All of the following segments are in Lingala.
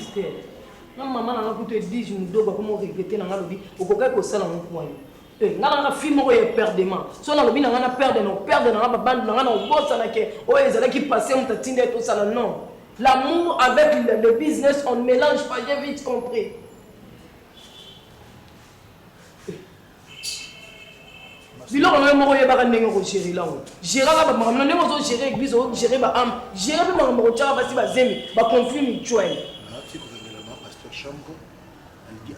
triste. Non, maman n'a pas dit je ne dois pas comment regretter dans la vie. Au cas où ça dans mon point. Nanga film ko ye perdement. So na lobi nanga na perdre no perdre nanga bande nanga na bossa na ke o ezala ki passer on tatinde tout ça non. L'amour avec le business on ne mélange pas, j'ai vite compris. Bilo on a mo ye ba ka ndenge ko gérer là. Gérer ba ba na ndenge zo gérer église o gérer ba am. Gérer ba mo ko tshaba ba si ba zemi ba conflit mutuel. Pasteur Chambo.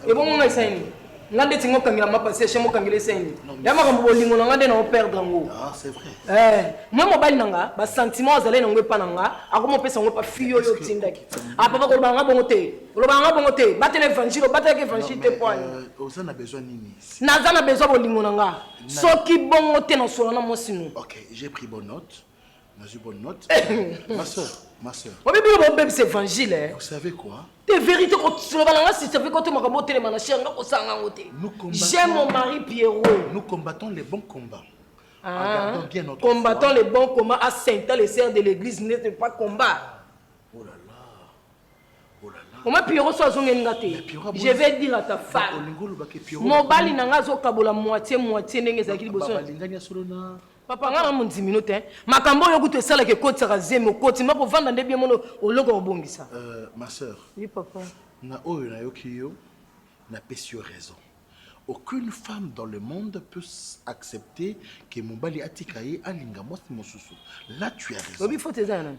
Et bon on a essayé. Ngande tingo kangila mapasi chemo kangile seni ya makambo bolingo ngande na perdre ngo ah c'est vrai moi mobile nanga ba sentiment azale na ngwe pa nanga akoma pesa ngo pa fiyo yo tindaki apa ba ko banga bongo te batele évangile batele évangile te point oza na besoin nini naza na besoin bolingo nanga soki bongo te na solo na mosinu. OK, j'ai pris bonne note. J'ai bonne note. Ma soeur. C'est évangile. Vous savez quoi? Des vérités j'aime mon mari Pierrot. Nous combattons les bons combats. Bien notre combattons foi. Les bons combats à Saint-Tal, les sœurs de l'église n'est pas combat. Oh là là. Oh là là. Comment Pierrot soit je vais dire à ta femme. Mon bali n'a pas moitié n'engagé besoin. Papa ngana mon 10 minutes hein. Makambo yo kuto sala ke koti saka zeme koti mako vanda ndebie mono oloko obongisa. Ma sœur. Oui papa. Na oyo na yokiyo na pesio raison. Aucune femme dans le monde peut accepter que mon bali atikaye alinga mosi mosusu. Là tu as raison. Obi faut te zana.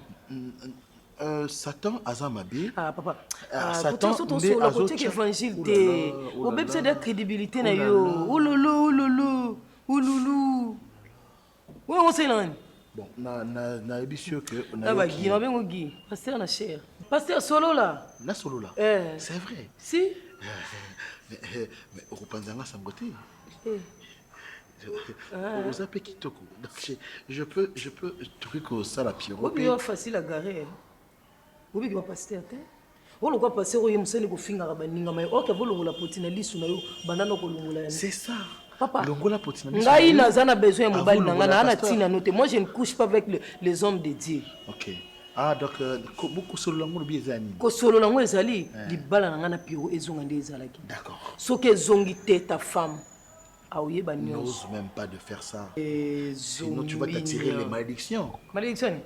Satan azamabe. Ah papa. Satan sur le côté évangile té. Obi c'est de crédibilité na yo. Ouloulou. Oui, on sait là. Bon, na émission que on a. Ah bah Guy, on a Guy. Pasteur na cher. Pasteur solo là. Na solo là. C'est vrai. Si. Mais au Panzanga Samgoté. Vous appelez Kitoko. Donc je peux trouver que ça la pire. Oui, c'est facile à garer. Oui, qui va pasteur te. On le voit passer au yemseni ko finga baninga mais OK volongola potina lisu na yo banana ko longola. C'est ça. Papa, ngai nazana besoin de mobile nanga na tina note. Moi je ne couche pas avec les hommes de Dieu. OK. Ah donc beaucoup solo lango lo biezani. Ko solo lango ezali libala nanga na piro ezonga nde ezalaki. D'accord. Soki ezongi te ta femme. Aouye ba nyos. N'ose même pas de faire ça. Sinon tu vas t'attirer les malédictions. Malédiction.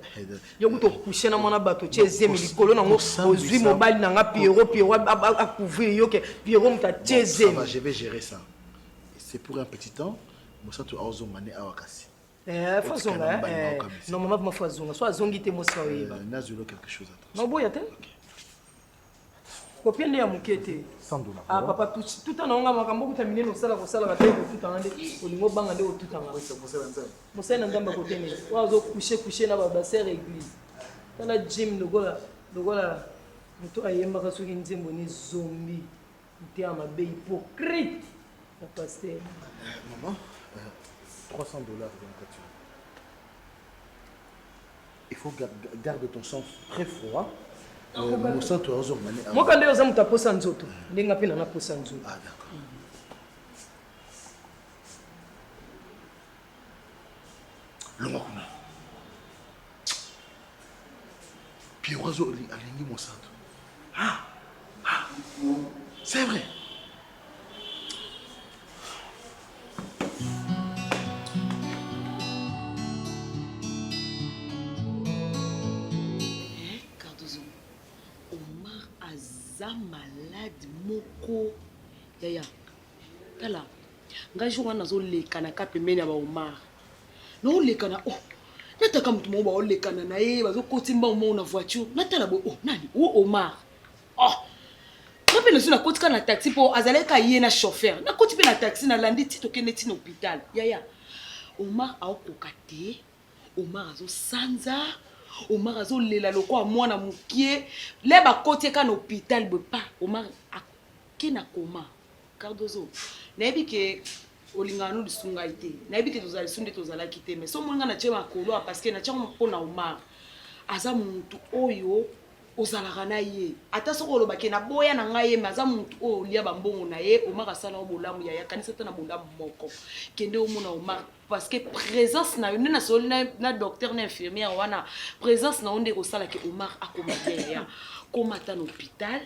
Yo kuto coucher na mona bato tchezemi likolo nango ozwi mobile nanga piro a couvrir yo ke piro mta tchezemi. Je vais gérer ça. C'est pour un petit temps, moi ça tu as osé maner à Wakasi. Fazonga, non maman ma fazonga, soit zongite mo sa oui. Nazulo quelque chose à toi. Non boya te. Copien ya mukete. $100. Ah papa tout en onga makambo kutamine no sala ko sala ka te tout en ande. Olingo banga nde tout en ngasa mo sala nzamba. Mo sala nzamba ko tene. Wazo coucher na ba sœur église. Tala gym logola muto ayemba ka soki nzembo ni zombie. Nte ama be hypocrite. Maman, $300 dans la voiture. Il faut garder ton sang très froid. Mon sang, tu as raison. Moi, quand je suis posa nzoto, je suis appelé posa nzoto. Ah, d'accord. L'homme. Puis, oiseau, aligné mon sang. Ah, c'est vrai. Malade moko yaya tala ngai jour wana zo lekana ka pembeni ya ba Omar no lekana oh nataka mtu mo ba lekana na ye bazo kotimba mo na voiture natala bo oh nani o Omar oh nape na kotika na taxi po azaleka ye na chauffeur na kotipe na taxi na landi ti tokende ti na hôpital yaya Omar aokoka te Omar azo sanza Omar azo lela loko a mwana mukie le ba kotieka na hôpital be pa Omar akena koma Cardozo nayebi ke olingano lisunga ite nayebi te tozali sunde tozala kite mais so moninga na chema kolo parce que na chama pona Omar aza muntu oyo ozalaka na ye ata soko lobake na boya na ngai mais aza muntu oyo lia bambongo na ye Omar asala bolamu ya kanisa ta na bolamu moko kende omona Omar parce que présence na une na sol na docteur na infirmière wana présence na onde ko sala ke Omar akomata ya komata na hôpital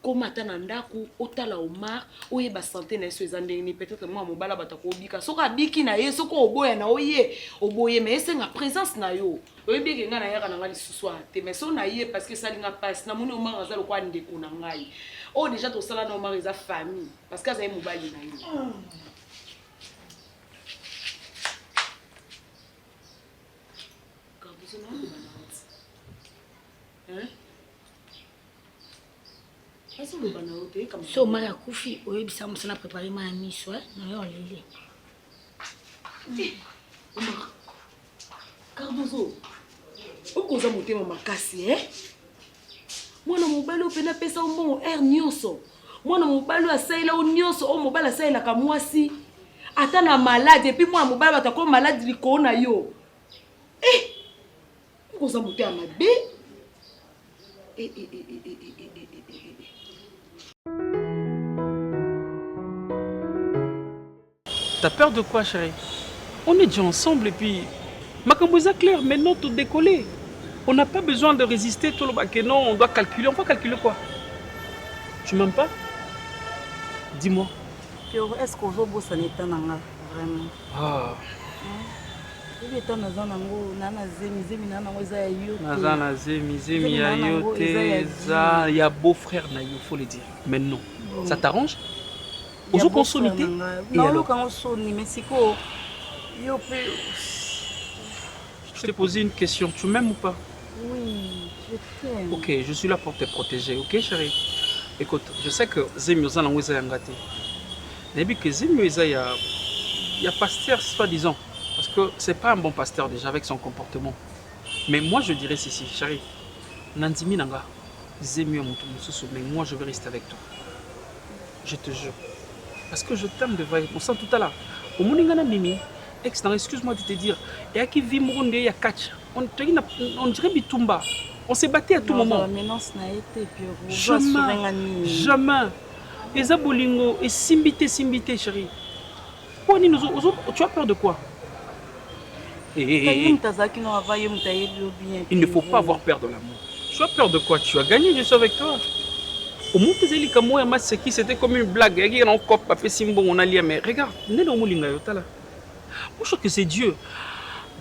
okoma ata na ndako otala Omar oyeba santé na yeso eza ndenge peut-être moi mobala batakobika soki abiki na ye soki oboya na oye oboye mais esenga présence na yo oyebike nga na yaka na nga lisusu te mais so na ye parce que esalinga mpasi namoni Omar aza lokwa ndeko na ngai oyo déjà tosala na Omar eza famille parce que azali mobali na ye So Omar akufi oyebisa musana préparer ma miso na yo lele. Omar Cardozo okoza motema makasi mwana mobali opena pesa ombongo air nyonso mwana mobali asaila o nyonso o mobali asailaka mwasi ata na malade epuis mwana mobali batako malade likolo na yo okoza motema mabe T'as peur de quoi, chérie? On est déjà ensemble et puis... Makamboza clair, maintenant tout décoller. On n'a pas besoin de résister tout le baquet. Non, on doit calculer. On va calculer quoi? Tu m'aimes pas? Dis-moi. Est-ce qu'on va bosser en état vraiment? Ah. Il est en azan nango nana zemi nana oza ya yo. Nazana zemi ya yo te ya beau-frère na yo, faut le dire. Mais non. Ça t'arrange? Ozo consomité? Non, le quand on sonne mais c'est quoi? Yo peut. Je t'ai posé une question. Tu m'aimes ou pas? Oui, je t'aime. Ok, je suis là pour te protéger. Ok, chérie? Écoute, je sais que Zemi oza nango eza yangate. N'ebi que Zemi eza ya pasteur soi-disant. Parce que c'est pas un bon pasteur déjà avec son comportement. Mais moi je dirais ceci, chérie. Nandimi nanga, Zemi mais moi je vais rester avec toi. Je te jure. Parce que je t'aime de vrai. On sent tout à l'heure. Au Mouningana Mimi, excuse-moi de te dire, et à qui vit Mouronde, il y a catch. On dirait Bitumba. On s'est battu à tout moment. Jamais. Et Zabolingo, et Simbité, chérie. Tu as peur de quoi? Il ne faut pas avoir peur de l'amour. Tu as peur de quoi? Tu as gagné, je suis avec toi. Au moins, c'était comme une blague. On a lié, mais regarde, moi je crois que c'est Dieu.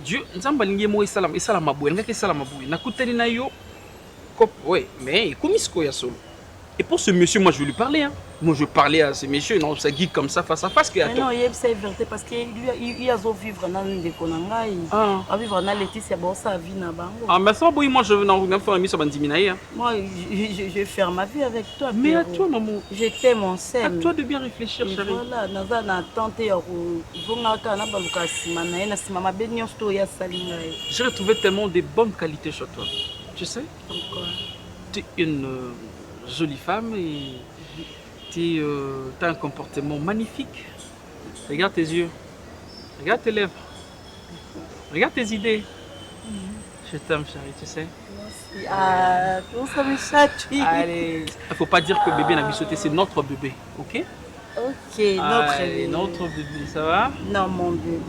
Dieu, mais et pour ce monsieur, moi je vais lui parler. Hein. Moi je vais parler à ce monsieur, non, ça guide comme ça, face à face. Non, il y a une vérité parce qu'il y a vivre dans le Konangai. À vivre dans Laetitia, ça vie na bango. Ah, mais ça, moi je vais faire un mission Bandiminaï. Moi je vais faire ma vie avec toi. Mais à toi, maman. Je t'aime, mon sème. À toi de bien réfléchir, chérie. Voilà, naza na tante ya vongaka na baluka sima na na sima mabe nyonso ya salinga. J'ai retrouvé tellement de bonnes qualités chez toi. Tu sais? Pourquoi? Tu es une jolie femme et tu as un comportement magnifique. Regarde tes yeux, regarde tes lèvres, regarde tes idées. Je t'aime, chérie, tu sais. Ah, tout ça me chatouille. Allez, il ne faut pas dire que bébé n'a sauté, c'est notre bébé, ok? Ok, notre bébé. Notre bébé, ça va? Non, mon bébé.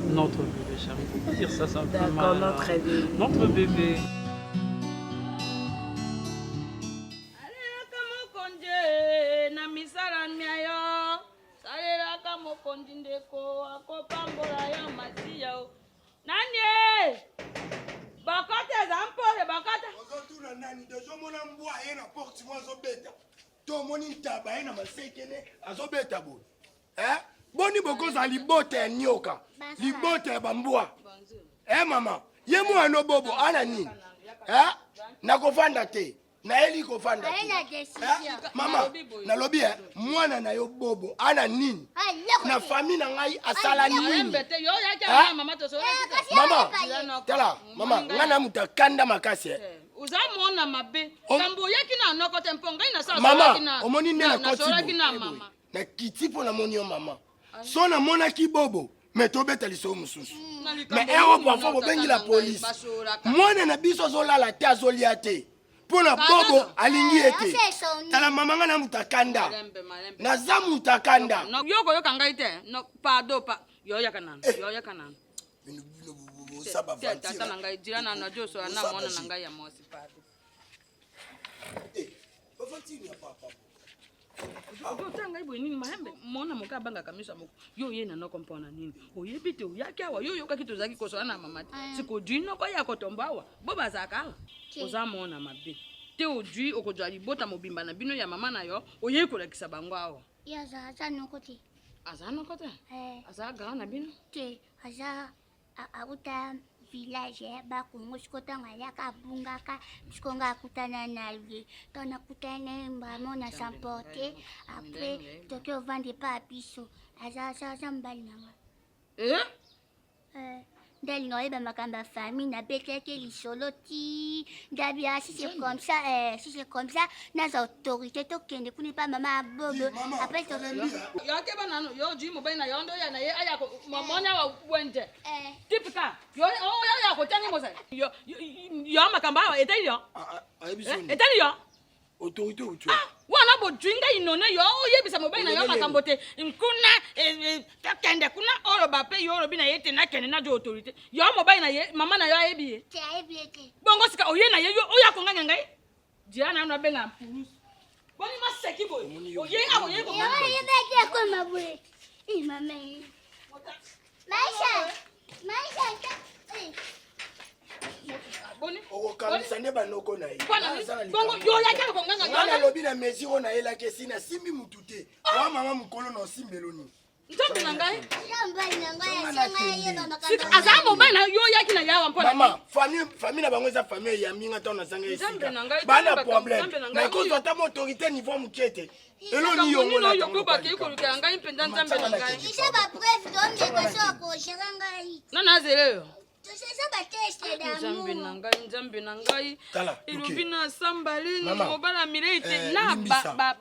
Notre bébé, chérie, il ne faut pas dire ça, c'est un peu mal. D'accord, notre bébé. Notre bébé. Ndeko akopambola ya masiya nani bakata zampole bakata ozotuna nani dozomona mbwa ye na porte mo azobeta to moni ntaba ye na masekele azobeta boye boni bokoza libota ya nyoka libota ya bambwa mama ye mwana bobo ana nini nakofanda te naeli kofanda te mama nalobi mwana na yo bobo ana nini na famille na ngai asala nini mama tala mama ngana mutakanda makasi uzamona mabe kambo yaki na noko tempo ngai na sa mama omoni nde na koti na kiti po na moni yo mama so na mona ki bobo mais tobeta liso mususu mais ero parfois bobengi la police mwana na biso azolala te azolia te pona bobo alingi ete tala mama nga na mutakanda naza mutakanda yoko yoka ngai te no pardon pa yoya kanana saba tata na ngai jirana na joso na mona na ngai ya mosi pardon bafanti ya papa otanga ibo nini mahembe mona moka banga kamisa moko yo ye na noko mpona nini oyebi te oyaki awa yo yokaki tozalaki kosola na mama te sikodwi noko ya kotomba awa bo bazalaka awa oza mona mabe te odwi okozwa libota mobimba na bino ya mama na yo oye kolakisa bango awa aza noko te aza noko te aza gara na bino te aza auta village bakongo sikotanga yaka abungaka sikonga akutana na lui tona kutana vraiment na s'emporter après toki ovande pa biso aza mbali nanga ndali na oyeba makambo ya famille nabetaki lisolo ti ndabia si c'est comme ça naza autorité tokende kuni pa mama abobo après yoke banano yo ji mobali na yondo ya na ye aya ko monya wa wende tipika yo ya ko tani mosa yo makambo awa etali yo etali yo autorité ou tu wana bo dwinga inone yo yebisa mobali na yo makambo te nkuna tokende kuna olo bape yo olo bina yete na kende na jo autorité yo mobali na ye mama na yo ayebi te ayebi ete bongo sika oye na ye yo oya ko nganya ngai diana na benga purus boni maseki boy oye awo ye ko yo yebeki ko mabwe mama maisha boni okokamisa nde banoko na ye bongo yo yaka ko nganga wana lobi na mesure na yelaki esina simbi mutu te wa mama mokolo na osimbeloni ntombi na ngai mbali na ngai asenga yeba makambo aza mobali na yo yaki na yawa mpona mama famille na bango eza famille ya minga ntango nasanga esika bana problème na kozwa ata autorité niveau mokie te eloni yongo na yo bakei kolukela ngai mpenza nzambe na ngai isa bapreuve domeka so akogere ngai nana azele yo tosesa bateste nzambe na ngai nzambe na ngai Tala, elobi na sambaleni mobala milei te na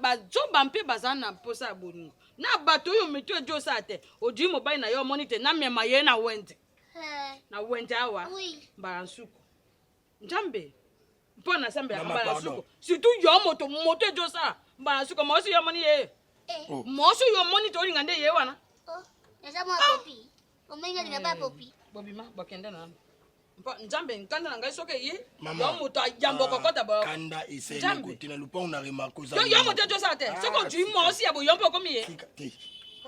bazoba mpe baza na mposa ya bolingo na bato oyo metu ejosa te odwi mobali na yo omoni te namema ye na wende awa mbala nsuku nzambe mpo na sambe ya mbala nsuku surtout yo moto ejosa mbala nsuku mosi yo omoni ye mosi yo omoni te olinga nde ye wana eza mwa popi omenga lina ba popi bobima bakende na mpa nzambe nkanda na ngai soke ye yo moto ajambo kokota ba kanda ese na kote na lupa una remarque za yo moto josa te soko tu mosi ya bo yo mpo komi ye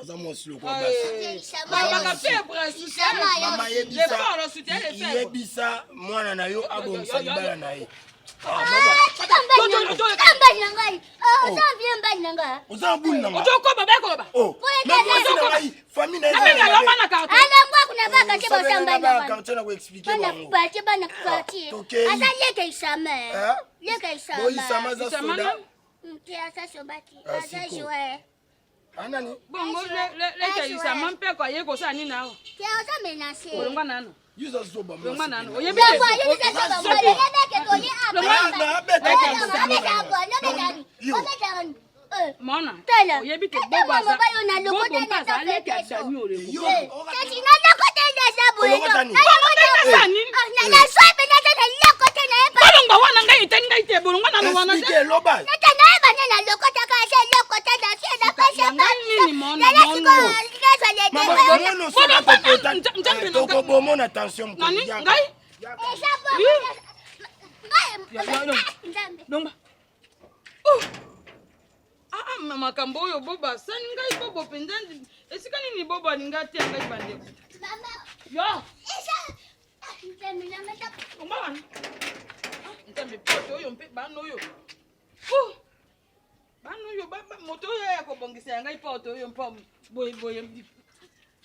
aza mosi lo kwa basi baka febre susama mama yebisa mwana na yo abomisa libala na ye oza mbuli nanga otokoba bakoloba famille na quartier na koexplike bango za soda anani bongo leke isama mpe kwa ye kosala nini awa olongwa nano yuza zoba olongwa nano mona oyebi te bobaza bobo mpe aza leke adani olengo bolongwa wana ngai etani ngai te bolongwa nano wana tokobomona tension makambo oyo bobo asani ngai bobo mpenza esika nini bobo alinga te ya ngai bandeko yo nzambe pote oyo mpe bana oyo moto oyo ya kobongisa ya ngai pote oyo mpo boye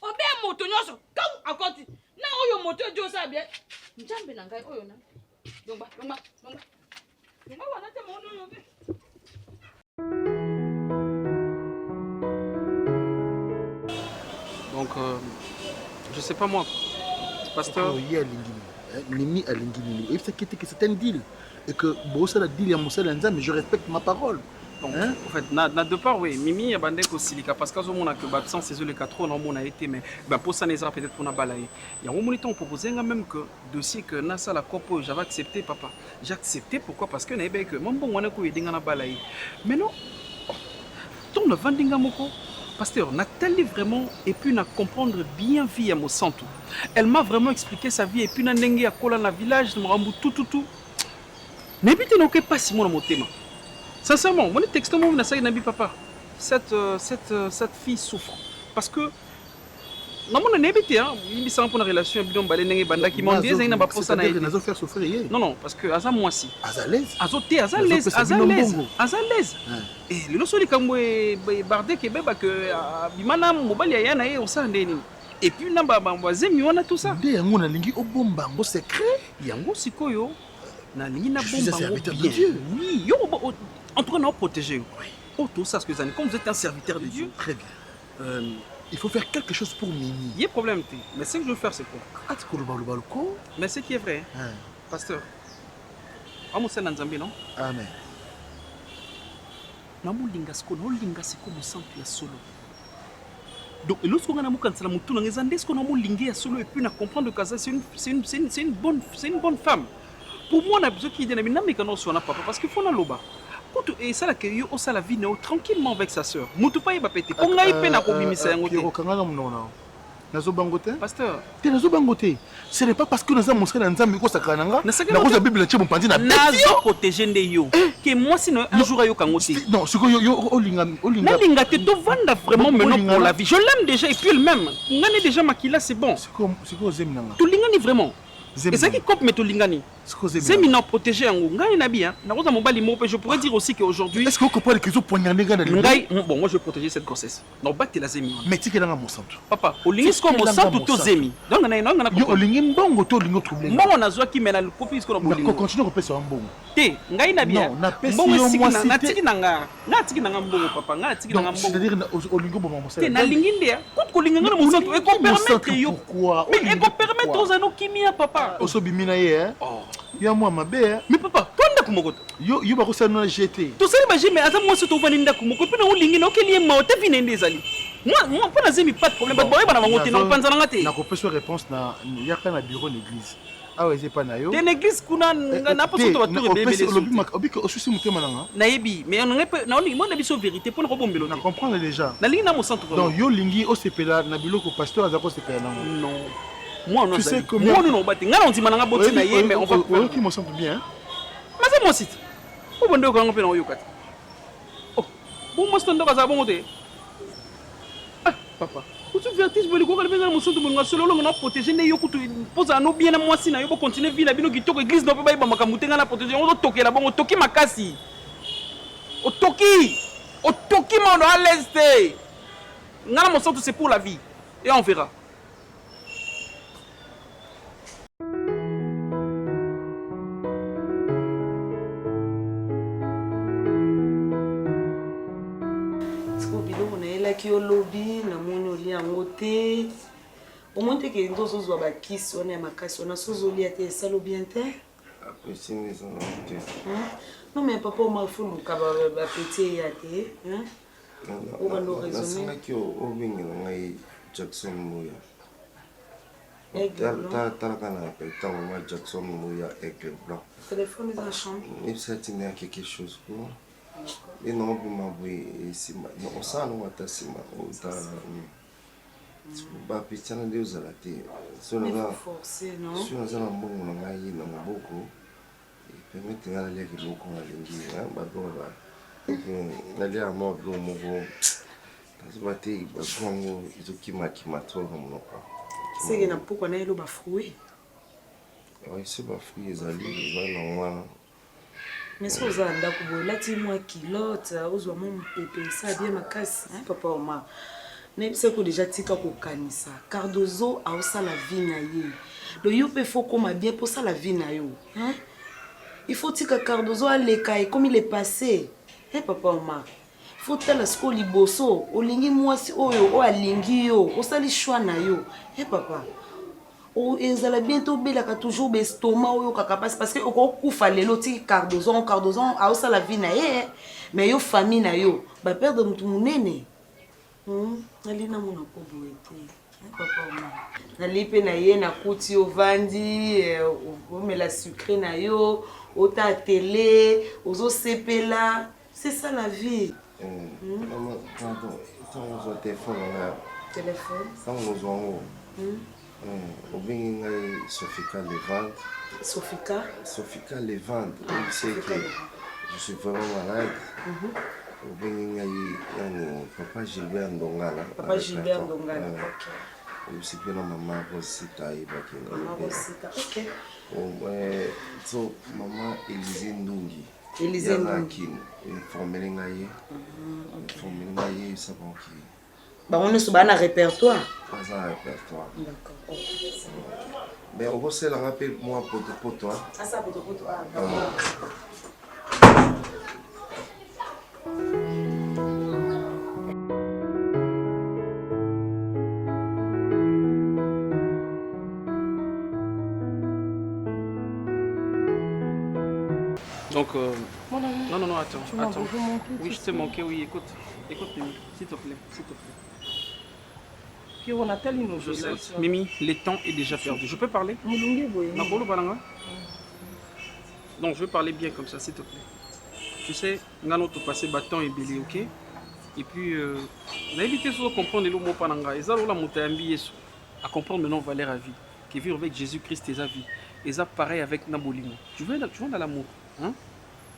obe moto nyonso kau akoti na oyo moto ejo osa bie nzambe na ngai oyo na longba wana te mono oyo be donc je sais pas moi pasteur Mimi a l'ingénieur. Et c'est que c'est un deal. Et que Bossa a dit à Moussa Lanza, mais je respecte ma parole. Donc, en fait, na de part, oui, Mimi a bandé ko silika parce que on a que absence c'est le 4 ans on a été mais pour ça les peut-être pour na balayer. Il y a un moment on proposait même que dossier que na ça la copo j'avais accepté papa. J'ai accepté pourquoi parce que na ebe que mon bon wana ko yedinga na balayer. Mais non. Ton le vendinga moko pasteur n'a tellement vraiment et puis n'a comprendre bien vie à mon santo. Elle m'a vraiment expliqué sa vie et puis n'a n'engue à coller dans village me rambu tout. N'habite n'aucun pas si mon thème. Sincèrement, mon texte mon na ça nabi papa. cette fille souffre. Parce que, non, on a évité, hein. Il me semble pour une relation, il y a des qui m'ont dit, il y a pas faire souffrir. non, non, parce que, à moi aussi. À l'aise. À l'aise. Et le seul qui est bardé, qui est que, Bimana, Mobali, il y a un sein d'ennemi. Et puis, on a tout ça. Il y a un secret. Il y a un sikoyo. Je suis un serviteur de Dieu. Oui, en tout cas, on protéger. Oh, tout ça, comme vous êtes un serviteur de Dieu. Très bien. Il faut faire quelque chose pour Mimi. Il y a un problème. Mais ce que je veux faire, c'est quoi? Mais ce qui est vrai, pasteur. Amour, c'est dans Zambie, non? Amen. Namulingasiko, namulingasiko musantu ya solo. Donc, lorsqu'on a un mouton, on a ce qu'on a moulingé à solo et puis on a comprendre que c'est une bonne femme. Pour moi, on a besoin qu'il y ait des gens qui papa parce qu'il faut l'oba. Et ça, il y a la vie tranquillement avec sa soeur. Moutou pas y va péter. On a eu peine à communiquer. Pasteur, ce n'est pas parce que nous avons montré dans Nzambi que ça kananga. La Bible est bon na nazo protéger ndeyo. Que moi sinon un jour ayo kangote. Non, ce que yo olinga. Na linga te to vanda vraiment maintenant pour la vie. Je l'aime déjà et puis elle-même. Ngani déjà makila c'est bon. C'est quoi zemi nanga. Tu lingani vraiment. Et ça qui coupe mais tu lingani. C'est maintenant protéger en ngani na bien. Na roza mobali mo je pourrais dire aussi qu'aujourd'hui est-ce que vous comprenez que vous poignardez gana ngai bon moi je vais protéger cette grossesse. Non batte la zemi. Mais tu que dans mon centre. Papa, olingi sko mo centre to zemi. Donc na yo olingi mbongo to olingo trouble. Mbongo na zwa ki mena le copie sko na bolingo. On continue ko pesa mbongo. Te ngai na bien. Mbongo siki na tiki nanga. Na tiki nanga mbongo papa, nga tiki nanga mbongo. C'est-à-dire olingo bo mo te na lingi ndia. Ko ko lingi na mo centre et ko permettre yo. Mais ko permettre aux anos kimia papa. Osobimi na ye hein. Oh. Yo moi mabe. Mais papa, toi ndako moko. Yo ba ko sana jeter. To sali ba jime asa moi soto vani ndako moko pe na olingi na okeli ma te vine ndezali. Moi pas na zemi pas de problème. Ba boye bana bango te na panza na ngate. Na ko pesa réponse na yaka na bureau l'église. Ah ouais, c'est pas na yo. Te l'église kuna na pas soto ba tour bébé. Obi ko osusi mutema nanga. Na yebi, mais on ngepe na olingi moi na biso vérité pour na bombelo. Na comprendre déjà. Na lingi na mo centre. Donc yo lingi o sepela na biloko pasteur azako sepela nango. Non. Moi on tu sais que moi non bati ngana on timana ngaboti na ye mais on va faire qui me semble bien. Mais c'est mon site. Au bon de quand on peut na yokati. Oh, bon moi stand ka za bon te. Ah, papa. Tu vertige boli ko ka benga mo santo mo solo lo na protéger ne yokutu poza no bien na moi si na yo bo continuer vie na bino kitoko église no pe ba ba makamuté ngana protéger on tokela bon toki makasi. O toki mon à l'est. Ngana mo santo c'est pour la vie et on verra. ki olobi na moni oli yango te omonte ke ndozo zwa bakisi wana ya makasi wana sozolia te esalo bien te non mais papa oma fuluka bapeti ya te obando raisonner nasinaki obingela ngai Jackson Muya talaka na ntango ma Jackson Muya aigle blanc téléphone dans la chambre ebisatini ya quelque chose ko et non bima bwe sima no osana wata sima ota ba pichana ndio zalate so na forcer non so na zana mbongo na ngai na maboko permettre ngala leki loko na lingi ba doba na lia mo do mo go tasbati ba kongo izokima kimato na ko c'est na pourquoi na elo ba fruit ouais c'est ba fruit ezali ba na wana. Mais si vous avez un peu de moi kilote, vous avez mon pépé, ça bien ma casse. Papa, maman, mais c'est que déjà tika ko kanisa. Cardozo a aussi la vie na ye. Le yope faut comme bien pour ça la vie na yo. Hein? Il faut tika Cardozo à l'écaille comme il est passé. Eh papa, maman, faut tel ce qu'on liboso. O lingi moi si oyo o alingi yo. O sali choix na yo. Eh papa. O ezala bientôt belaka toujours bestomac oyo kaka parce que okokufa lelo ti Cardozo a osa la vie na ye mais yo famille na yo ba perdre mutu munene alina mona ko boete papa ma nali pe na ye na kuti ovandi omela sucré na yo ota télé ozo sepela c'est ça la vie. Maman pardon ton téléphone Obingi Sofika Levante. Sofika Levante. Il sait que je suis vraiment malade. Obingi Papa Gilbert Ndongala. Papa Gilbert Ndongala. Aussi que maman Rosita et Maman Rosita. OK. So maman Élisée Ndungi. Élisée Ndungi. Informé ngaye. Informé ngaye ça bon qui. Bah on est sur un répertoire. Pas un répertoire. D'accord. Mais on va se la rappeler moi pour toi. Ah ça pour toi. D'accord. Donc, non, attends. Oui, je t'ai manqué, oui, écoute, Mimi, s'il te plaît. Je sais, Mimi, le temps est déjà perdu. Je peux parler? Donc, je vais parler bien comme ça, s'il te plaît. Tu sais, nous allons te passer bâton et belé, ok? Et puis, on a évité de comprendre le mot pananga. Et ça, on a comprendre maintenant valeur à vie. Qui vit avec Jésus-Christ et sa vie. Et ça, pareil avec Nabolimo. Tu vois dans l'amour. Hein?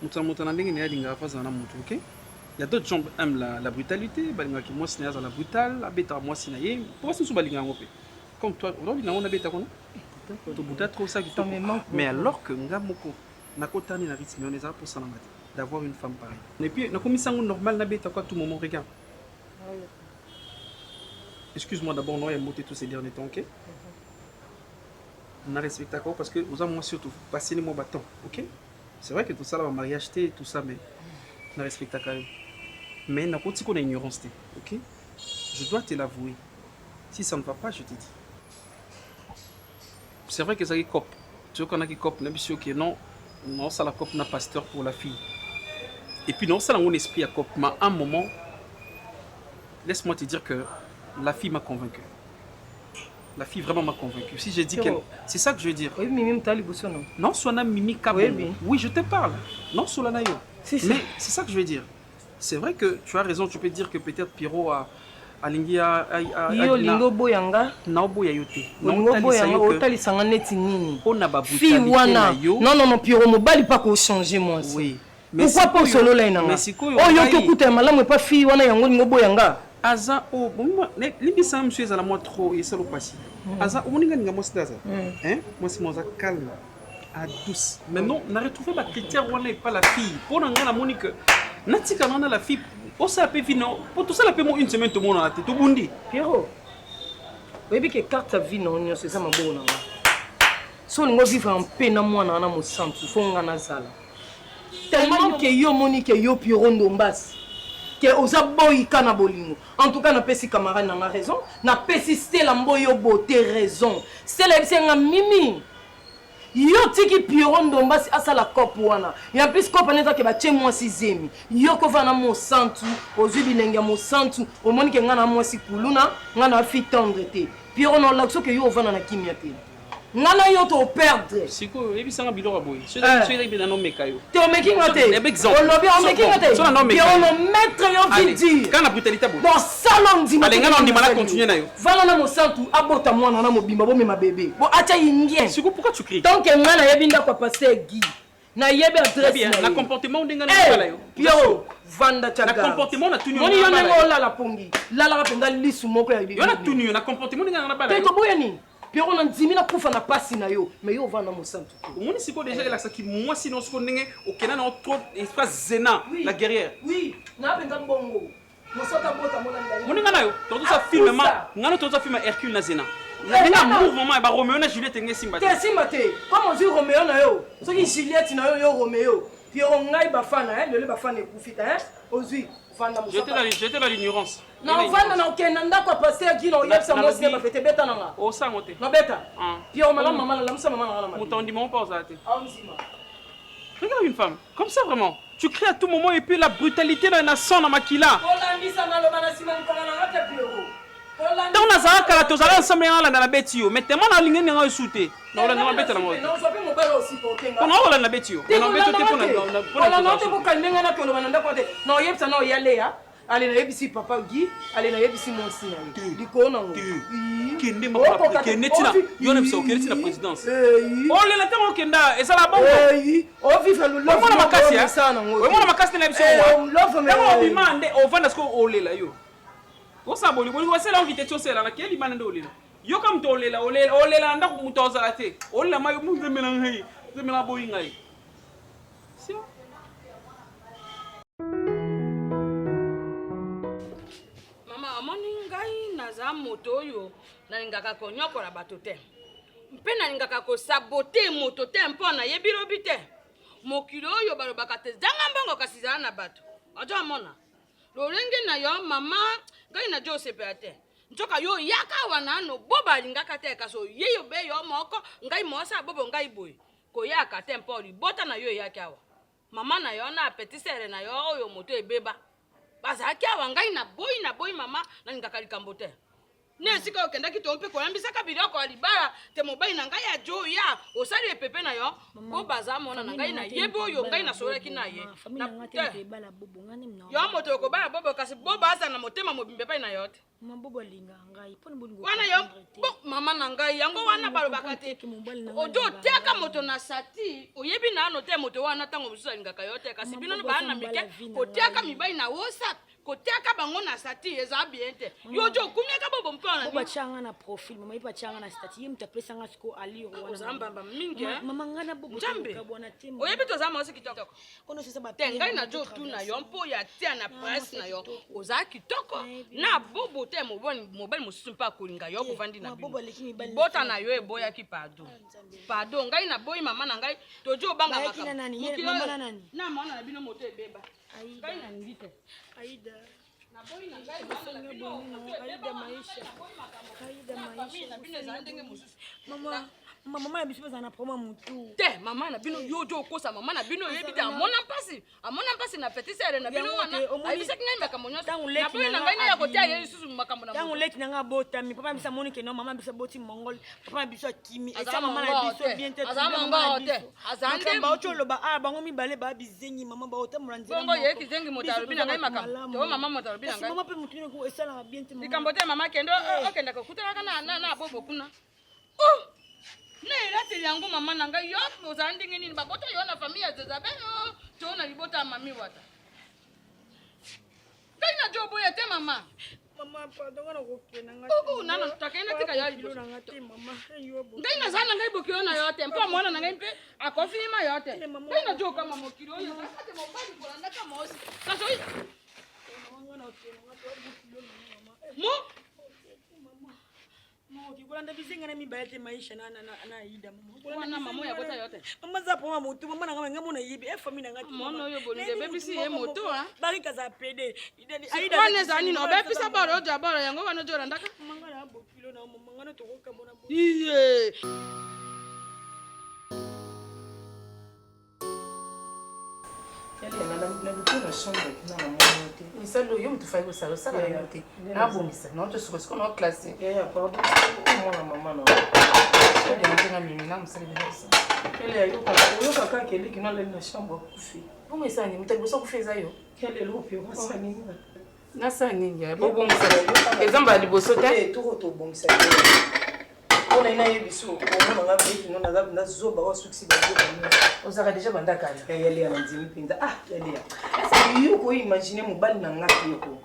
Il y a d'autres gens qui aiment la brutalité. Moi, c'est la brutale. Pourquoi c'est comme toi, on a bêta. Mais alors que d'avoir une femme pareille. Et puis, c'est normal à tout moment. Regarde. Excuse-moi d'abord, on a monté tous ces derniers temps, ok? On a respecté parce que vous avez surtout passé les mots bâtons, ok? C'est vrai que tout ça, le mariage, tout ça, mais on a respecté quand même. Mais on a une ignorance, ok? Je dois te l'avouer. Si ça ne va pas, je te dis. C'est vrai que ça y est cop. Tu vois qu'on a qui cop, on a dit que non, ça la cop n'a pasteur pour la fille. Et puis non, ça a mon esprit à cop. Mais à un moment, laisse-moi te dire que la fille m'a convaincu. La fille vraiment m'a convaincu. Si j'ai dit qu'elle... C'est ça que je veux dire. Oui, Mimi Mtalibuso, non? Non, Swana Mimi Kabongo. Oui, je te parle. Non, Solanayo. Mais c'est ça que je veux dire. C'est vrai que tu as raison, tu peux dire que peut-être Pierrot a lingia yo lingo boyanga na boya yote. Lingo boyanga otali sanga neti nini? On a babuta. Fille wana. Non, Pierrot mobali pas ko changer moi. Oui. Mais pourquoi pas solo là inanga? Oh yo to kuta malamu pas fille wana yango lingo boyanga. Aza oh bon limbi ça monsieur za la moi trop et ça le passé. Aza oninga ninga mo staza. Hein? Moi c'est moi calme à douce. Maintenant, on a retrouvé ma critère wana et pas la fille. Pour nga la Monique natika nana la fille. Pour ça peut vino. Pour tout ça la peut une semaine tout le monde à la tête tout bundi. Pierrot. Oui que carte vie non c'est ça ma bonne nga. So lingo vivre en paix na moi na mo santu fonga na sala. Tellement que yo Monique yo Pierrot ndombasi. Que oza boy kana bolingo. En tout cas na pesi camarade na raison, na persisté la mboyo beauté raison. C'est la nga Mimi. Yo tiki Pierrot ndombasi asa la cop wana. Et en plus cop neta ke ba tie moi sizemi. Yo ko vana mo santu, ozwi bilenge mo santu, o moni ke nga na moi si kuluna, nga na fi tendre te. Pierrot no lakso ke yo vana na kimia te. Ngana yo to perdre. Siko ebisanga biloko boy. Ceux qui dans nos mekayo. Te o making ngate. On lobby on making ngate. Pierrot no maître yo vidi. Quand la brutalité boy. Dans salon di. Allez ngana on dit mala continuer na yo. Vana na mo santu abota mwana na mo bimba bo mema bébé. Bo acha yingien. Siko pourquoi tu cries? Tant que ngana yebinda kwa pasteur Guy. Na yebe adresse na comportement ndinga na la yo. Pierrot vanda chaga. Na comportement na tunu. Moni yo nengo la pongi. La penga lisu moko ya bibi. Yo na tunu na comportement ndinga na bala. Te boya ni. Pierrot na ndimina kufa na pasi na yo, mais yo vanda mo santu. Moni siko déjà la qui moi sinon siko ndenge okena na trop espace zena la guerrière. Oui, na penga bongo. Mosota bota mona ndani. Moni ngana yo, todo ça film ma, ngana todo ça film Hercule na zena. Na mouvement ba Roméo na Juliette ngé simba. Te simba te. Comment on Roméo na yo? So ki Juliette na yo Roméo. Pierrot ngai ba fana le ba fana ekufita ozui. J'étais dans l'ignorance. Non, vana na okenda ndako pasteur Guy no yebsa mo se ba fete beta nanga. O sa ngote. No beta. Pierrot maman maman la msa maman na la. Mutondi mon pas ça te. Onzima. Regarde une femme, comme ça vraiment. Tu cries à tout moment et puis la brutalité dans la sang dans makila. Olambisa na lo bana simon kona na te Pierrot. Donc on a ça kala to zala ensemble na la betio, mais tellement na lingi nga souté. Non la na beta na mo. Non, so pe mo belo aussi portenga. Kono wala na betio. Non beto te pona. Non te ko kalmenga na ko lo bana ndako te. Non yebsa na yale ya. Allez na yebisi papa Guy, allez na yebisi mon sien. Diko na ngo. Kende mo papa kenetina. Yo na so kenetina présidence. Oh le la tamo kenda et ça la bombe. O vivre le love. Mona makasi ya. O mona makasi na biso. Love me. Tamo bimande o vanda sko o le la yo. osaboli bolingo basala invité tosela na keli bana ndo olela yo kam to olela ndako muto ozala te olela mayo munzemela ngai zemela boyi ngai sio mama amoni ngai naza moto oyo nalingaka konyokola bato te mpe nalingaka kosabote moto te mpo nayebi lobi te mokili oyo balobaka te zanga mbongo kasi zala na bato ajo amona lolenge na yo mama ngai na jo sepela te nzoka yo yaka wana no boba lingaka te kasi oyeyo be yo moko ngai mosa bobo ngai boye koyaka te mpo libota na yo yaki awa mama na yo na apetisere na yo oyo moto ebeba bazalaki awa ngai na boyi mama nalingaka likambo te nesika okendaki to mpe koyambisaka biloko ya libala te mobali na ngai ya jo ya osali epepe na yo po baza mona na ngai na yebi oyo ngai nasololaki na ye yo moto okobala bobo kasi bobo aza na motema mobimbe epai na yo te wana yo mama na ngai yango wana balobaka te ojo otiaka moto na sati oyebi nano te moto wana ntango mosusu alingaka yo te kasi bino bana na mike kotiaka mibali na whatsapp kotiaka bango na sati eza bien te yo jo kumiaka bobo mpona boba changa na profil mama ipa changa na stati yim tapesa nga siko aliro wana zambamba mingi mama ngana bobo jambe bwana te oyebi to zama osi kitoko ono sesa ba te ngai na jo tu na yo mpo ya tia na presse na yo oza kitoko na bobo te mobali mosusu mpa kolinga yo kovandi na bino bota na yo eboyaki pardon ngai na boyi mama na ngai tojo obanga na mwana na bino moto ebeba ngai na ngi te Aida na boyi na ngai mwana na bino Aida maisha mama ya biso bazana proma mutu te mama na bino yo jo kosa mama na bino yebi te amona mpasi na petisere na bino wana ayebisaki ngai makambo nyonso na boyi na ngai ya kotia ye lisusu makambo na tango leki nanga botami papa bisa moni ke no mama bisa boti mongol papa biso akimi esa mama na biso bien te azande ba ocholo ba bango mibale ba bizengi mama ba otamula nzela bongo ye kizengi motarobi na ngai makambo to mama motarobi na ngai mama pe mutune ko esala bien te likambo te mama kendo okenda kokutana na bobo kuna ne elateli yango mama na ngai yo ozala ndenge nini babota yo na famille ya Jezabel to na libota ya mami wata ngai na jo boya te mama pardon ngana kokena nga nana takenda tika ya liboso na ngati mama yo bo ngai na zana ngai bokio na yo te mpo mwana na ngai mpe akofima yo te ngai na jo kama mokilo yo kate mobali kolanda kama osi kaso mo Kulanda bizinga na mibaya maisha na Aida mama. Kulanda mama ya kota yote. Mama za poma moto mama na ngamo na yibi family na ngati. Mama yo bolinge baby si ye moto ha. Barika za pede. Aida wane za nini obepisa baro oja baro yango wana jora ndaka. Mama na bokilo na mama ngana to koka bona. Iye. na chambre na monte misalo yo mtu fai kusalo sala na yote na bomisa na to siko na classe ya pardon mwana mama na ndio ndio mimi na msali bisa kele yo kaka kele kina na chambre kufi bomo isani mtagusa kufeza yo kele lopi wasani na sani ya bobo msala ezamba liboso te to bomisa on a une biso on a vu non na zoba wa succès ba zoba ozaka déjà banda kala yale ya nzimi pinda yale ya yo ko imaginer mobali na ngaki yoko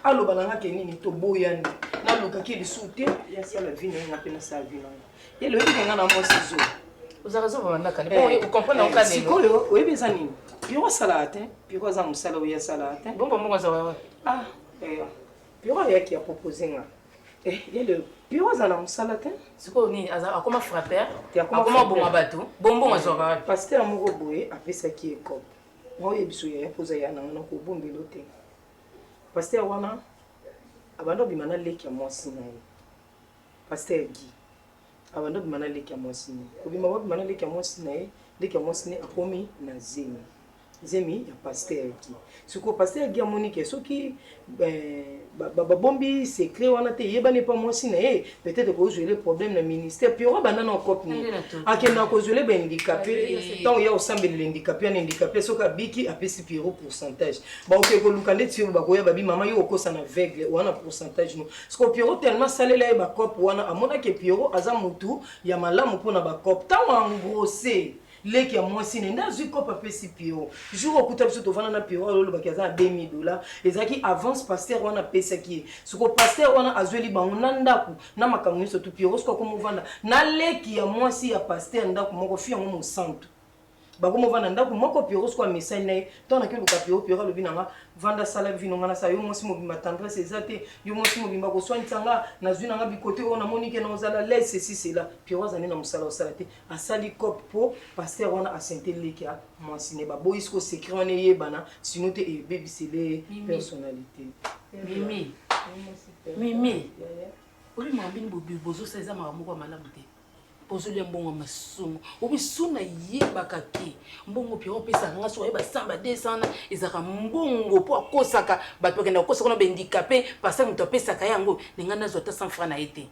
alo bana ngaki nini to boyani na luka ki biso te ya sala vina ngape na sa vina yale yo ngana mo sizo ozaka zoba banda kala bon comprendre en cas sikoyo oyebi za nini piro sala te piro za musala ya sala te bon bon za wa piro yaki ya proposer nga yale piro za na musala te siko ni akoma frapper akoma bonga bato bonbon azoka pasteur moko boye apesaki ekop oye biso ya poza ya na ko bombelo te pasteur wana abando bimana leki ya mwasi na ye pasteur gi abando bimana leki ya mwasi na ye obima bimana leki ya mwasi na ye leki ya mwasi ne akomi na zemi ya pasteur gi siko pasteur gi amoni ke soki bombi secret wana te yebani pa mwasi na ye peut-être ko jouer le problème na ministère puis on bana na cop ni akenda ko jouer ben handicapé tant ya osambeli le handicapé soka biki apesi piro pourcentage ba ok ko lukande ti ba ko ya babi mama yo ko sana aveugle wana pourcentage no siko piro tellement salela ba cop wana amona ke piro aza mutu ya malamu pona ba cop tant engrossé leki ya mwasi ne ndazwi kopa pesi Pierrot jour okuta biso tovanda na Pierrot alolobaki aza na $2000 ezalaki avance pasteur wana apesaki soko pasteur wana azweli bango na ndako na makambo nyonso tu Pierrot soko akomovanda na leki ya mwasi ya pasteur ndako moko fi yango mosantu bakomovanda ndako moko Pierrot soko amesani na ye to anaki oluka Pierrot alobi nanga vanda sala vino nga na sa yo mwasi mobimba tendresse eza te yo mwasi mobimba koswanisa nga nazwi nanga bikote oyo namoni ke na ozala laisse ceci cela Pierrot azali na mosala osala te asali cope po pasteur wana asente leki ya mwasi ne baboyi siko secret wana eyebana sino te ebebisele personnalité Mimi oli mambini bozosa eza makambo moko ya malamu te pozoli mbongo masumu obisuna yebaka ke mbongo Pierrot pesa nga so yeba samba 200 ezaka mbongo po akosaka bato bakenda kokosa na bendikape pasa muto pesaka yango ninga nazo ta 100 francs na ete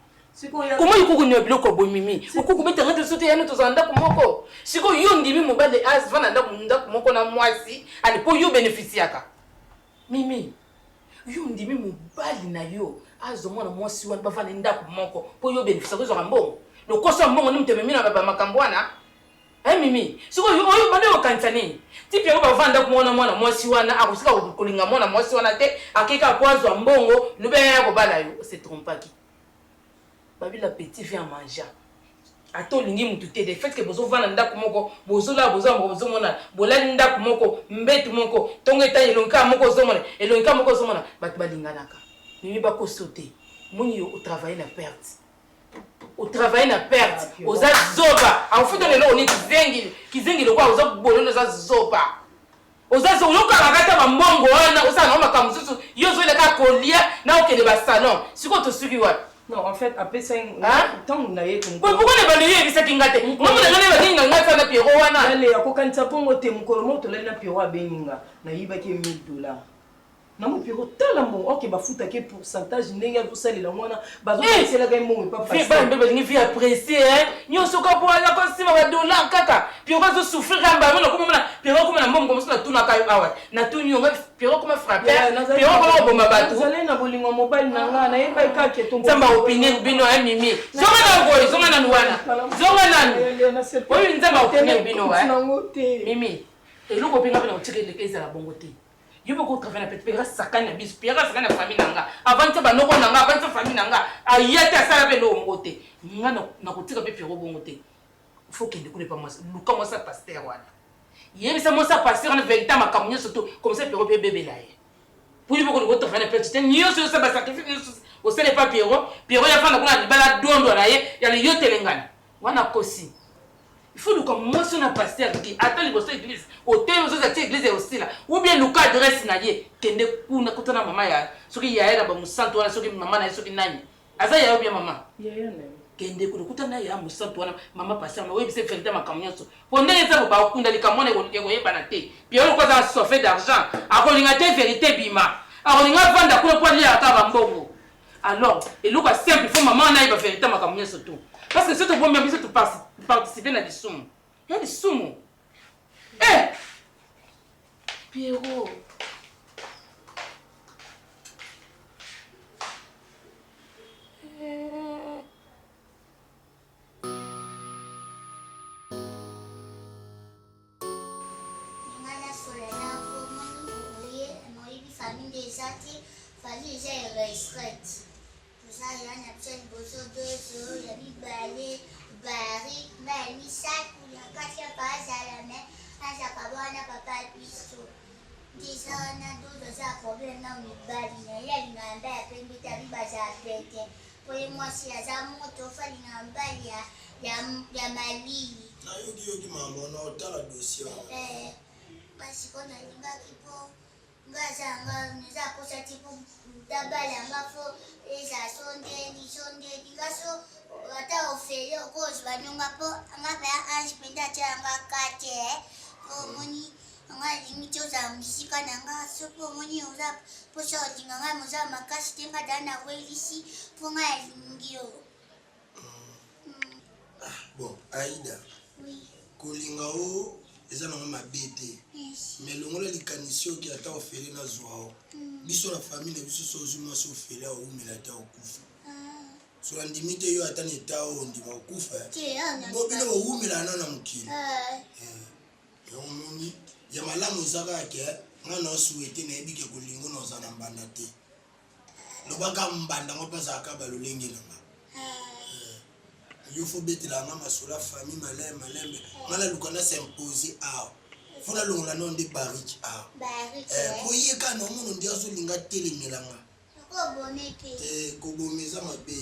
comment ikuku ne biloko boy Mimi ukuku betanga te sote yana tozanda kumoko siko yo ndimi mobale as vana ndako moko na mwasi ali po yo bénéficiaka Mimi yo ndimi mobali na yo azo mwana mwasi wana bavana ndako moko po yo bénéficiaka zo mbongo le kosa mbongo ni mteme mina baba makambo wana Mimi siko yo bande okanisa nini ti Pierrot bavanda kumona mwana mwasi wana akusika kolinga mwana mwasi wana te akeka kwazwa mbongo lube ya kobala yo se trompaki babi la petit vient manger ato lingi mutu te de fait que bozo vana ndako moko bozo mona bolali ndako moko mbetu moko tongeta elonka moko zomona batu balinganaka Mimi bako sauter moni yo au travailler la perte au travail na perte oza zoba afuta lelo oni kizengi lokwa oza bololo za zoba oza zo loka bakata ba mbongo wana oza na makambo susu yo zo leka kolia na okele ba salon siko to suki wa non en fait après ça tant na ye comme pourquoi ne ba liye bisa kingate ngomo na ngane ba ninga ngata na Pierrot wana ale akokanisa pongo te mukolo mo to leli na Pierrot abeninga na yibaki $1000 na mo Pierrot tala mo ok bafuta ke pourcentage ndenge azosalela mwana bazosela ka mbongo pa passer ba mbebe lingi vi apprécier nyonso ka po ala ko sima ba dollar kaka Pierrot zo souffrir amba mona ko mona Pierrot ko na mbongo ko sona tuna ka awa na tunyo nga Pierrot ko ma frapper Pierrot ko bomba batu zale na bolingo mobile na nga na yeba ka ke to nzamba opinion bino Mimi zonga na ngoi zonga na nuwana zonga na oyo nzamba opinion bino wa Mimi eloko pinga bino tikele keza la bongo te yo boko travailler na Pierrot sakana bis Pierrot sakana famille nanga avant te banoko nanga avant te famille nanga ayata sala be lo ngote nga na kotika be Pierrot bongo te faut que ndekule pa moi luka moi sa pasteur wana yebisa moi sa pasteur na véritable makamyo surtout comme ça Pierrot be bébé là pour yo boko ko travailler na Pierrot te nyo so sa ba sacrifice au sele pas Pierrot ya fana kuna libala dondo na ye ya le yotelengani wana kosi il faut comme moi sur un pasteur qui attend les église hôtel aux autres églises aussi là ou bien le cas adresse na ye kende kuna kutana mama ya soki ya era ba musanto wana soki mama na soki nani aza ya bien mama ya ne kende kutana ya musanto wana mama pasteur we bise fente makamnyoso ponde eza ba kunda likamone ko yeba na te Pierrot ko za sauver d'argent akolinga te vérité bima akolinga vanda kuna kwa lia aka ba mbongo alors et le simple faut maman na ba vérité makamnyoso tout parce que c'est tout bon bien tu participer à des sommes. Il y a des sommes. Pierrot. Bari, mais Misak, il y a 4 pas à la main, à sa cabane, papa, pisto. Déjà, on a 12 problèmes dans le bari, il y a une ambaye, puis il y a une baza à péter. Pour moi, si il y a un moto, il y a un ambaye, il y a ma ligne. Yogi, maman, on a le dossier. Parce qu'on a une bague qui peut. Ngazanga, nous avons posé pour d'abord, les assondés, ngaso wata ofele okozi banyonga po ngabe ange penda changa kate omoni ngali mitoza msika nanga sopo moni oza poso dinga moza makasi tenga dana welisi ponga ngio bon Aïda oui kolinga o eza na mabete mais longola likanisio ki ata ofele na zwao biso la famille biso sozu mo so ofele o mela ta okufa so andimite yo ata ni tao ndima okufa bobino bowumilana na mukili yomoni ya malamu zaka ke ngana osuwete na ebike kulingo no zana mbanda te lobaka mbanda ngopesa akaba lolenge nanga yo faut bete la ngama sola famille malembe ngala lukana s'imposer a fona longola no ndi bariki a koyeka no muno ndi azolinga telemelanga kobomeza mabe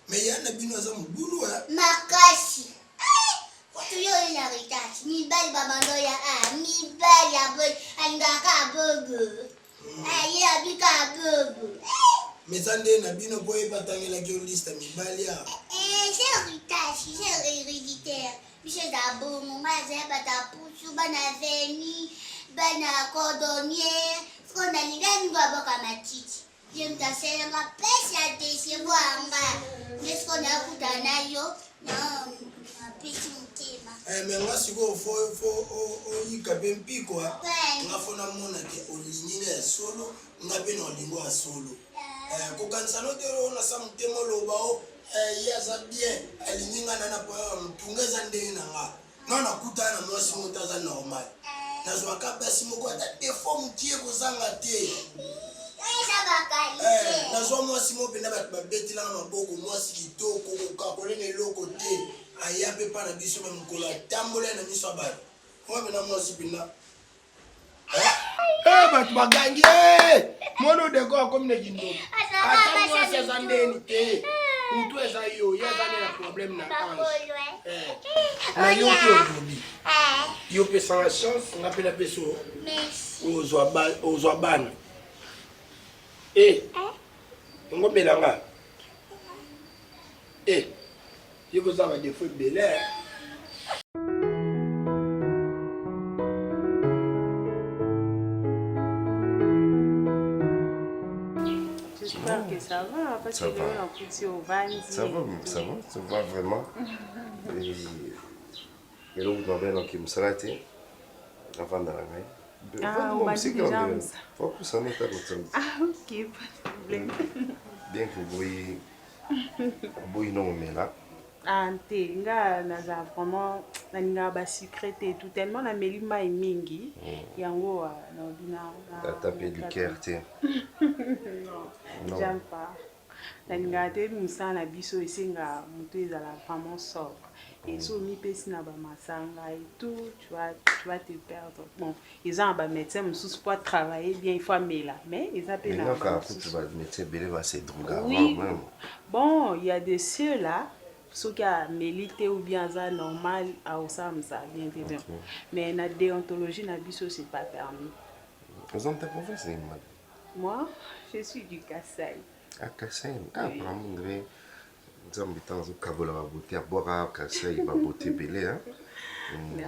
mais yana bino za mubulu makasi tu yo ina retouche mi bali babando ya mi bali ya boy angaka bobo aye abika bobo mesande na bino boy batangela ki liste mi bali ya c'est retouche c'est héréditaire monsieur d'abord mon maze bata pusu bana veni bana cordonnier qu'on a linga ndo aboka matiti je mtasenga pesa ya desi bwanga nesko na kutana yo na pesi mtima mais nga siko fo yika bempiko nga fona mona ke olinyine solo nga beno lingo a solo ko kansano tero na samtemo lobao yaza bien alinyinga na po mtungeza ndena nga nona kutana mwasi mutaza normal nazwa kapesi moko ata defo mtie kozanga te nazwa mwasi mo pena bato babeti langa maboko mwasi kitoko kokakolene eloko te aya mpe mpa na biso me mokolo atambola na miso ya bato oyo pena mwasi pena bato bagangi mwana odeko akomi na kindoki ata mwasi aza ndeni te mutu eza yo ye azane na problème na ange na yo mpe ozobi yo pesanga chance nga mpe na peso ozwa bana ngomela nga yo kozanga defo ebele J'espère que ça va, parce que on a poussé au Vanzi. Ça va vraiment. Et là, vous m'avez donc me salaté avant de la on va dire déjà. Faut que ça n'ait pas de Ah, ok, pas de problème. Bien que vous non mais là. Ah, nga naza vraiment naninga ba secret et tout tellement na melima et mingi yango na bina na tapé du cœur té. Non, j'aime pas. Naninga te musana biso esenga mutu ezala vraiment sobre. Et so mi pesi na ba masanga et tout, tu vas te perdre. Bon, ils ont ba médecin mususu pour travailler bien il faut mela, mais ils appellent na ba tu vas médecin belé va se droguer oui. Même. Bon, il y a de ceux là ceux qui a mélité ou bien ça normal à osam ça bien évidemment. Mais la déontologie na biso c'est pas permis. Vous êtes province ni mal. Moi, je suis du Kassai. Ah Kassai. Ah pour mon gré. Nous sommes dans un cavolo à beauté à boire Kassai va beauté belé hein.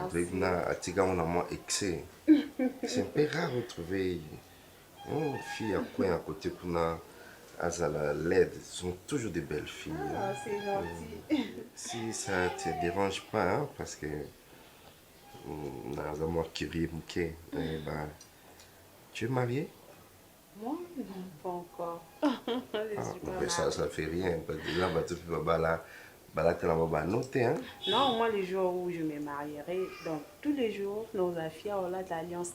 Avec na atiga on a moins excès. C'est un peu rare de trouver une fille à coin à côté kuna Azala LED, sont toujours des belles filles. Ah, c'est gentil. Si ça ne te dérange pas, hein, parce que moi qui ris, tu es mariée? Moi, non, pas encore. Ça fait rien. Là, tu peux noter, hein? Non, moi, les jours où je me marierai, donc tous les jours, nos affaires, on a d'alliance.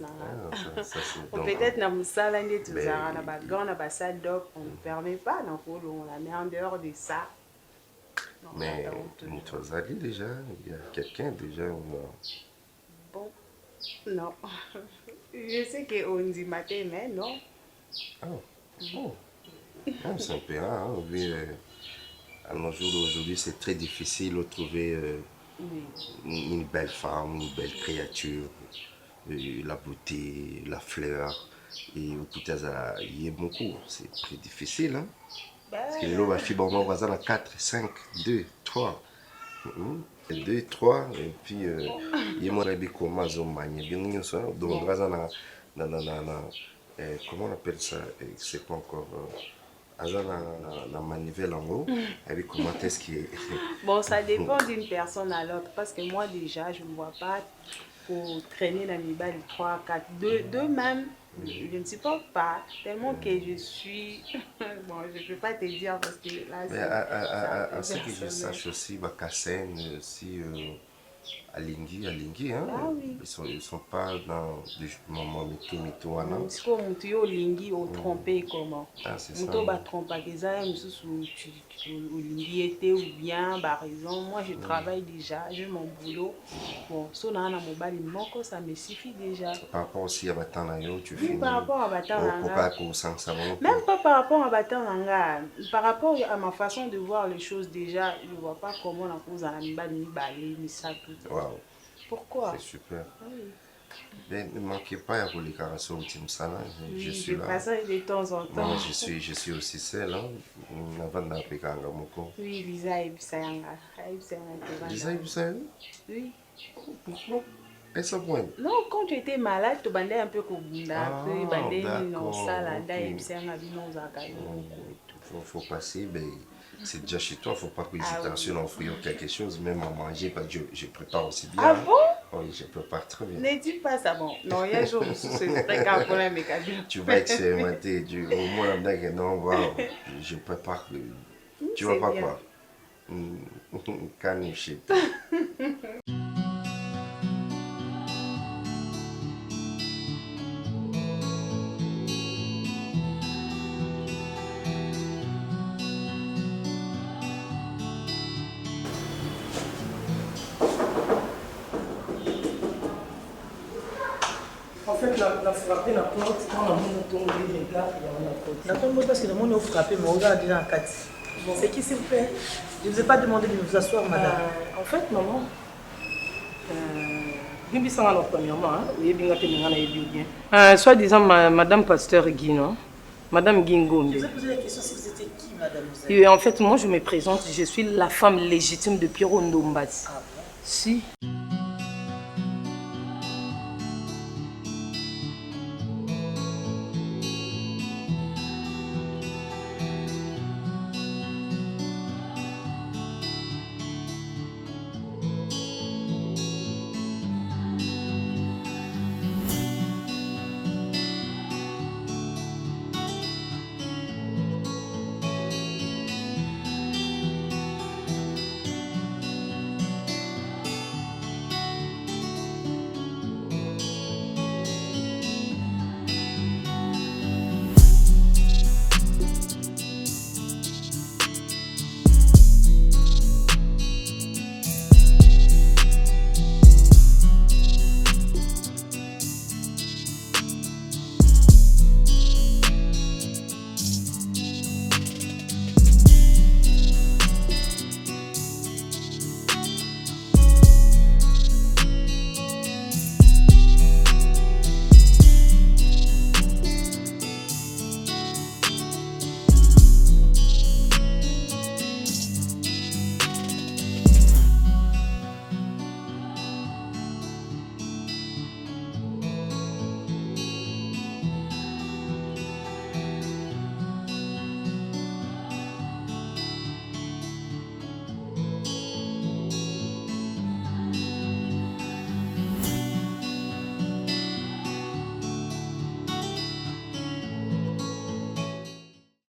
Peut-être dans le salon, on ne permet pas, donc on la met en dehors de ça. Donc, mais tu as allé déjà? Il y a quelqu'un déjà? Bon, non. Je sais qu'on dit matin, mais non. Ah, oh. C'est un peu rare, hein? À nos jours d'aujourd'hui, c'est très difficile de trouver une belle femme, une belle créature, la beauté, la fleur. Et au tout cas, il y a beaucoup. C'est très difficile. Hein? Parce que les gens vont faire 4, 5, 2, 3. 2, 3. Et puis, il y a des comment comment on appelle ça? C'est pas encore. La manivelle en haut, avec comment est-ce qu'il est. Bon, ça dépend d'une personne à l'autre, parce que moi déjà, je ne vois pas pour traîner dans les balles 3, 4, 2 même, Je ne supporte pas, tellement que je suis... bon, je ne peux pas te dire parce que là, mais à ce que je sache aussi, Bakassen, aussi Alingi, hein, ah, oui. Ils sont pas dans des moments Mitoana. C'est comme Mutuyo Lingi au trompé comment. Ah, c'est ça. Muto ba trompa que ça, Lingi était ou bien, par exemple, moi je travaille déjà, j'ai mon boulot. Bon, si on a un mobile, ça me suffit déjà. Par rapport aussi à Batanayo, tu finis. Par rapport à Batananga. Même pas par rapport à Batananga. Par rapport à ma façon de voir les choses déjà, je ne vois pas comment on a cause à ni ça tout. Wow. Pourquoi? C'est super. Oui. Mais ne manquez pas à vous les carassos au Team Sana. Oui, je suis là. Passe de temps en temps. Moi, je suis aussi seul. Hein. Oui, Lisa et Bissayanga. Lisa et Bissayanga? Oui. Pourquoi? Et ça point? Non, quand tu étais malade, tu bandais un peu comme Bunda. Tu bandais dans ça, et Bissayanga, il faut passer, mais c'est déjà chez toi, il ne faut pas que l'hésitation d'offrir quelque chose, même à manger, parce que je prépare aussi bien. Ah bon? Oui, je prépare très bien. Ne dis pas ça, bon. Non, il y a un jour où c'est très grave pour la mécanique. Tu vas expérimenter, au moins, non, je prépare, tu vas pas quoi. Canne chez toi. En fait, la frappé la porte, quand on a mis notre les gars, il y a la porte. La tombe parce que le monde a frappé, mais on regarde déjà en 4. Bon. C'est qui s'il vous plaît? Je ne vous ai pas demandé de vous asseoir, madame. En fait, maman, soi-disant madame Pasteur Guy, non? Madame Guingombe. Je vous ai posé la question si vous étiez qui, madame? Et en fait, moi, je me présente, je suis la femme légitime de Pierrot Ndombasi. Ah bon? Si.